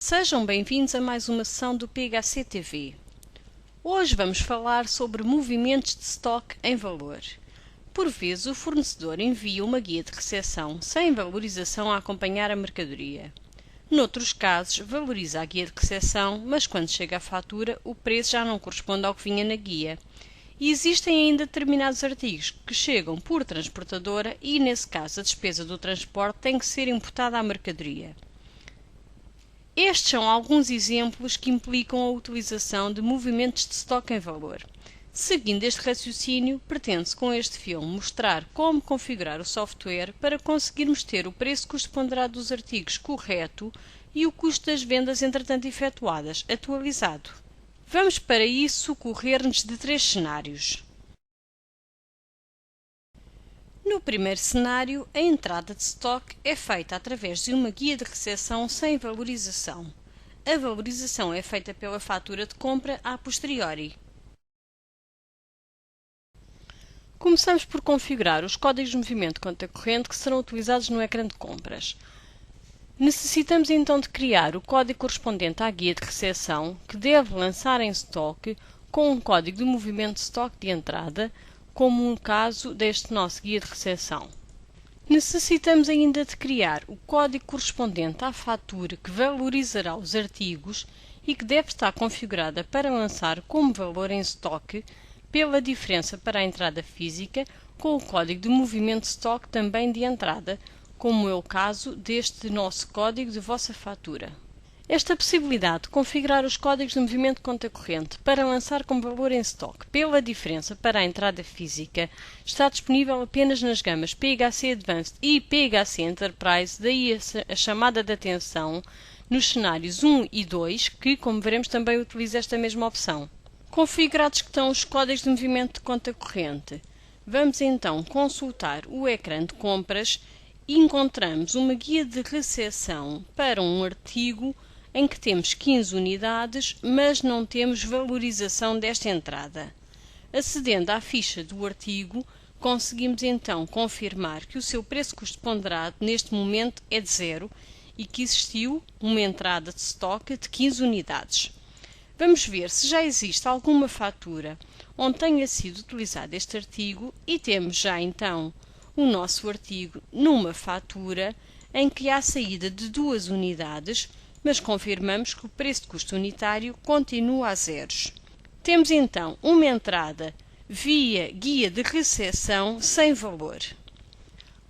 Sejam bem-vindos a mais uma sessão do PHC TV. Hoje vamos falar sobre movimentos de estoque em valor. Por vezes, o fornecedor envia uma guia de recepção sem valorização a acompanhar a mercadoria. Noutros casos, valoriza a guia de recepção, mas quando chega a fatura, o preço já não corresponde ao que vinha na guia. E existem ainda determinados artigos que chegam por transportadora e, nesse caso, a despesa do transporte tem que ser imputada à mercadoria. Estes são alguns exemplos que implicam a utilização de movimentos de estoque em valor. Seguindo este raciocínio, pretende-se com este filme mostrar como configurar o software para conseguirmos ter o preço-custo ponderado dos artigos correto e o custo das vendas entretanto efetuadas atualizado. Vamos para isso socorrer-nos de 3 cenários. No primeiro cenário, a entrada de estoque é feita através de uma guia de recepção sem valorização. A valorização é feita pela fatura de compra a posteriori. Começamos por configurar os códigos de movimento de conta corrente que serão utilizados no ecrã de compras. Necessitamos então de criar o código correspondente à guia de recepção, que deve lançar em estoque com um código de movimento de estoque de entrada, como no caso deste nosso guia de recepção. Necessitamos ainda de criar o código correspondente à fatura que valorizará os artigos e que deve estar configurada para lançar como valor em estoque pela diferença para a entrada física com o código de movimento de estoque também de entrada, como é o caso deste nosso código de vossa fatura. Esta possibilidade de configurar os códigos de movimento de conta corrente para lançar como valor em estoque pela diferença para a entrada física está disponível apenas nas gamas PHC Advanced e PHC Enterprise, daí a chamada de atenção nos cenários 1 e 2, que, como veremos, também utiliza esta mesma opção. Configurados que estão os códigos de movimento de conta corrente, vamos então consultar o ecrã de compras e encontramos uma guia de recepção para um artigo em que temos 15 unidades, mas não temos valorização desta entrada. Acedendo à ficha do artigo, conseguimos então confirmar que o seu preço-custo ponderado neste momento é de 0 e que existiu uma entrada de estoque de 15 unidades. Vamos ver se já existe alguma fatura onde tenha sido utilizado este artigo e temos já então o nosso artigo numa fatura em que há saída de 2 unidades, mas confirmamos que o preço de custo unitário continua a zeros. Temos então uma entrada via guia de recepção sem valor.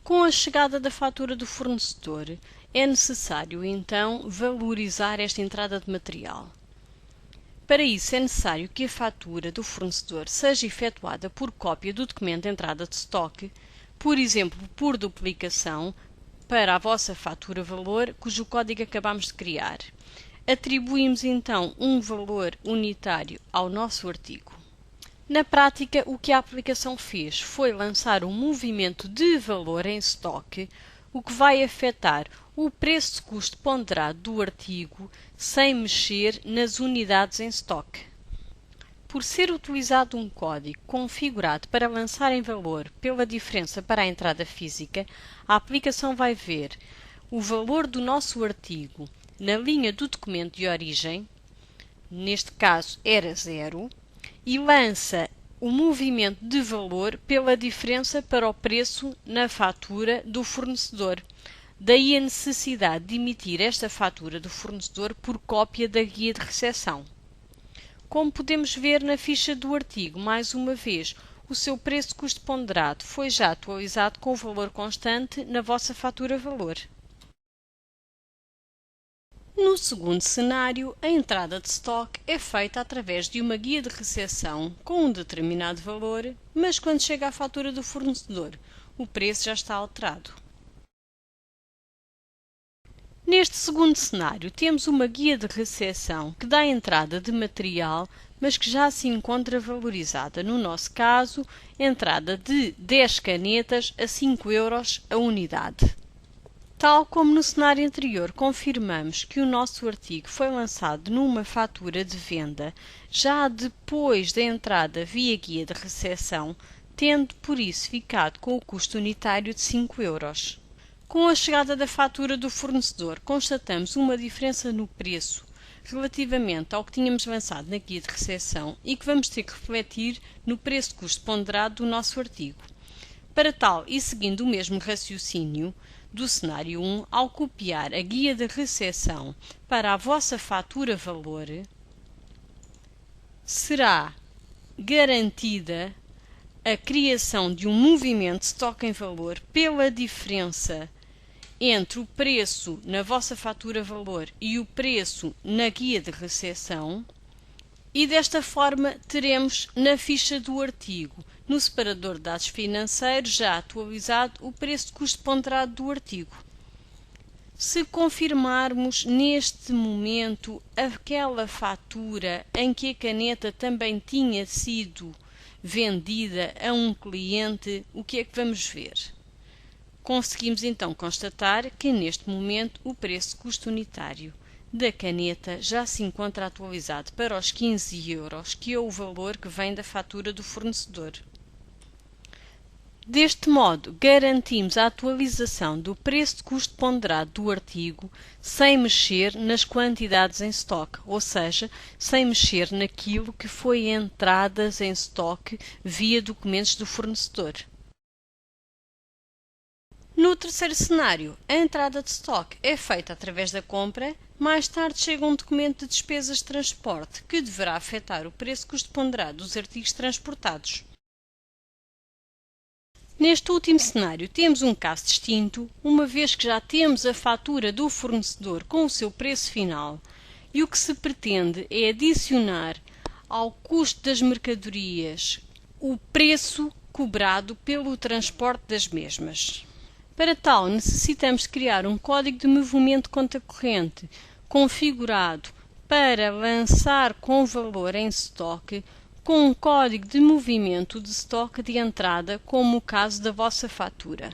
Com a chegada da fatura do fornecedor, é necessário então valorizar esta entrada de material. Para isso é necessário que a fatura do fornecedor seja efetuada por cópia do documento de entrada de estoque, por exemplo, por duplicação, para a vossa fatura-valor, cujo código acabamos de criar. Atribuímos então um valor unitário ao nosso artigo. Na prática, o que a aplicação fez foi lançar um movimento de valor em estoque, o que vai afetar o preço de custo ponderado do artigo sem mexer nas unidades em estoque. Por ser utilizado um código configurado para lançar em valor pela diferença para a entrada física, a aplicação vai ver o valor do nosso artigo na linha do documento de origem, neste caso era 0, e lança o movimento de valor pela diferença para o preço na fatura do fornecedor. Daí a necessidade de emitir esta fatura do fornecedor por cópia da guia de recepção. Como podemos ver na ficha do artigo, mais uma vez, o seu preço de custo ponderado foi já atualizado com o valor constante na vossa fatura-valor. No segundo cenário, a entrada de estoque é feita através de uma guia de recepção com um determinado valor, mas quando chega à fatura do fornecedor, o preço já está alterado. Neste segundo cenário, temos uma guia de recepção que dá entrada de material, mas que já se encontra valorizada. No nosso caso, entrada de 10 canetas a 5 € a unidade. Tal como no cenário anterior, confirmamos que o nosso artigo foi lançado numa fatura de venda, já depois da entrada via guia de recepção, tendo por isso ficado com o custo unitário de 5 €. Com a chegada da fatura do fornecedor, constatamos uma diferença no preço relativamente ao que tínhamos avançado na guia de recepção e que vamos ter que refletir no preço de custo ponderado do nosso artigo. Para tal, e seguindo o mesmo raciocínio do cenário 1, ao copiar a guia de recepção para a vossa fatura-valor, será garantida a criação de um movimento de estoque em valor pela diferença entre o preço na vossa fatura-valor e o preço na guia de recepção, e desta forma teremos na ficha do artigo, no separador de dados financeiros, já atualizado o preço de custo ponderado do artigo. Se confirmarmos neste momento aquela fatura em que a caneta também tinha sido vendida a um cliente, o que é que vamos ver? Conseguimos então constatar que neste momento o preço de custo unitário da caneta já se encontra atualizado para os 15€, que é o valor que vem da fatura do fornecedor. Deste modo, garantimos a atualização do preço de custo ponderado do artigo sem mexer nas quantidades em estoque, ou seja, sem mexer naquilo que foi entradas em estoque via documentos do fornecedor. No terceiro cenário, a entrada de estoque é feita através da compra. Mais tarde chega um documento de despesas de transporte que deverá afetar o preço de custo ponderado dos artigos transportados. Neste último cenário temos um caso distinto, uma vez que já temos a fatura do fornecedor com o seu preço final e o que se pretende é adicionar ao custo das mercadorias o preço cobrado pelo transporte das mesmas. Para tal, necessitamos de criar um código de movimento de conta corrente configurado para lançar com valor em estoque com um código de movimento de estoque de entrada, como o caso da vossa fatura.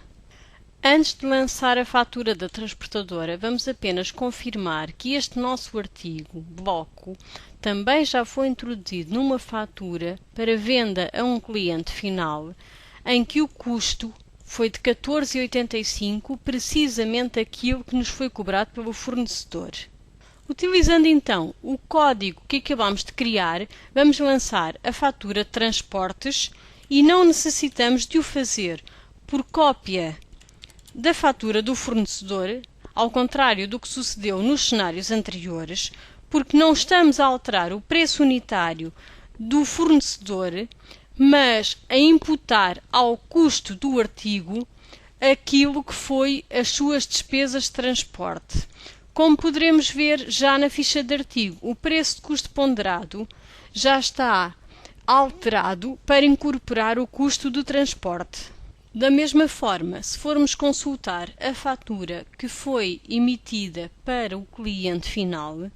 Antes de lançar a fatura da transportadora, vamos apenas confirmar que este nosso artigo, bloco, também já foi introduzido numa fatura para venda a um cliente final, em que o custo foi de 14,85, precisamente aquilo que nos foi cobrado pelo fornecedor. Utilizando então o código que acabamos de criar, vamos lançar a fatura de transportes e não necessitamos de o fazer por cópia da fatura do fornecedor, ao contrário do que sucedeu nos cenários anteriores, porque não estamos a alterar o preço unitário do fornecedor, mas a imputar ao custo do artigo aquilo que foi as suas despesas de transporte. Como poderemos ver já na ficha de artigo, o preço de custo ponderado já está alterado para incorporar o custo do transporte. Da mesma forma, se formos consultar a fatura que foi emitida para o cliente final,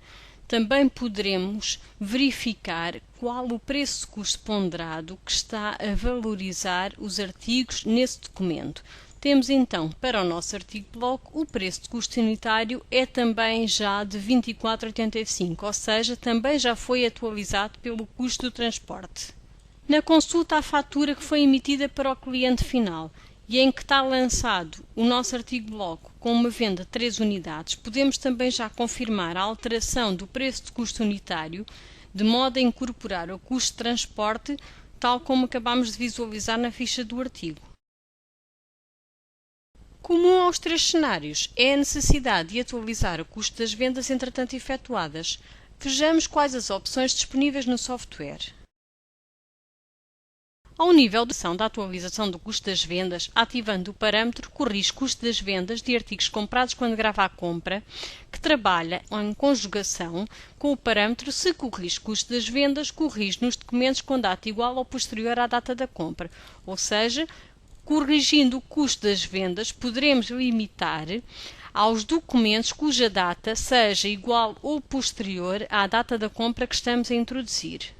também poderemos verificar qual o preço de custo ponderado que está a valorizar os artigos nesse documento. Temos então, para o nosso artigo bloco, o preço de custo unitário é também já de 24,85, ou seja, também já foi atualizado pelo custo do transporte. Na consulta à fatura que foi emitida para o cliente final e em que está lançado o nosso artigo bloco com uma venda de 3 unidades, podemos também já confirmar a alteração do preço de custo unitário, de modo a incorporar o custo de transporte, tal como acabamos de visualizar na ficha do artigo. Comum aos três cenários é a necessidade de atualizar o custo das vendas entretanto efetuadas. Vejamos quais as opções disponíveis no software. Ao nível de ação da atualização do custo das vendas, ativando o parâmetro Corrige custo das vendas de artigos comprados quando grava a compra, que trabalha em conjugação com o parâmetro Se corrige custo das vendas, corrige nos documentos com data igual ou posterior à data da compra, ou seja, corrigindo o custo das vendas, poderemos limitar aos documentos cuja data seja igual ou posterior à data da compra que estamos a introduzir.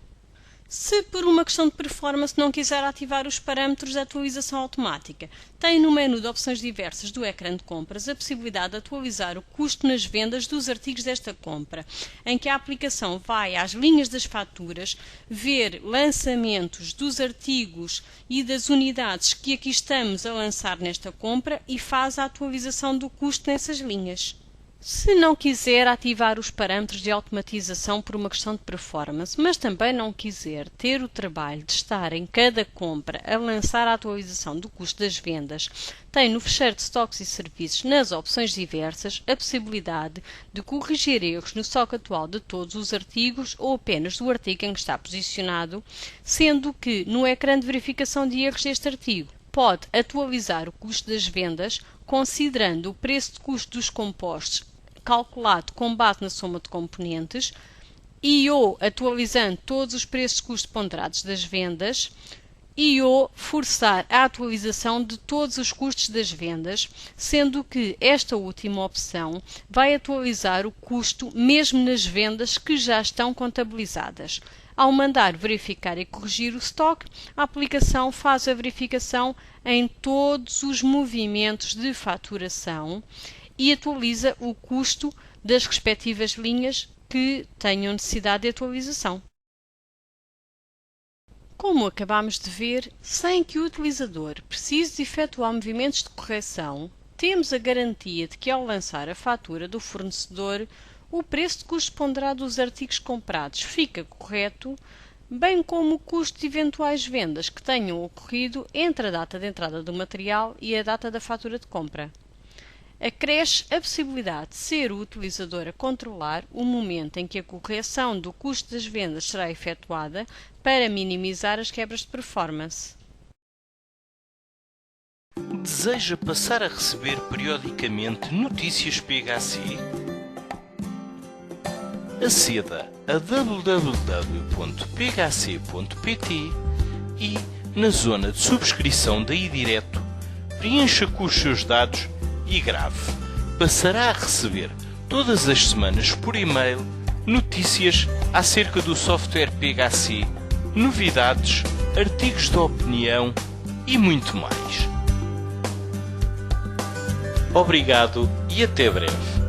Se por uma questão de performance não quiser ativar os parâmetros de atualização automática, tem no menu de opções diversas do ecrã de compras a possibilidade de atualizar o custo nas vendas dos artigos desta compra, em que a aplicação vai às linhas das faturas, ver lançamentos dos artigos e das unidades que aqui estamos a lançar nesta compra e faz a atualização do custo nessas linhas. Se não quiser ativar os parâmetros de automatização por uma questão de performance, mas também não quiser ter o trabalho de estar em cada compra a lançar a atualização do custo das vendas, tem no fecheiro de estoques e serviços, nas opções diversas, a possibilidade de corrigir erros no estoque atual de todos os artigos ou apenas do artigo em que está posicionado, sendo que no ecrã de verificação de erros deste artigo, pode atualizar o custo das vendas considerando o preço de custo dos compostos calculado com base na soma de componentes e ou atualizando todos os preços de custo ponderados das vendas e ou forçar a atualização de todos os custos das vendas, sendo que esta última opção vai atualizar o custo mesmo nas vendas que já estão contabilizadas. Ao mandar verificar e corrigir o estoque, a aplicação faz a verificação em todos os movimentos de faturação e atualiza o custo das respectivas linhas que tenham necessidade de atualização. Como acabamos de ver, sem que o utilizador precise de efetuar movimentos de correção, temos a garantia de que ao lançar a fatura do fornecedor, o preço de custo ponderado dos artigos comprados fica correto, bem como o custo de eventuais vendas que tenham ocorrido entre a data de entrada do material e a data da fatura de compra. Acresce a possibilidade de ser o utilizador a controlar o momento em que a correção do custo das vendas será efetuada para minimizar as quebras de performance. Deseja passar a receber periodicamente notícias PHC? Aceda a www.phc.pt e, na zona de subscrição daí direto, preencha com os seus dados e grave. Passará a receber todas as semanas por e-mail notícias acerca do software PHC, novidades, artigos de opinião e muito mais. Obrigado e até breve.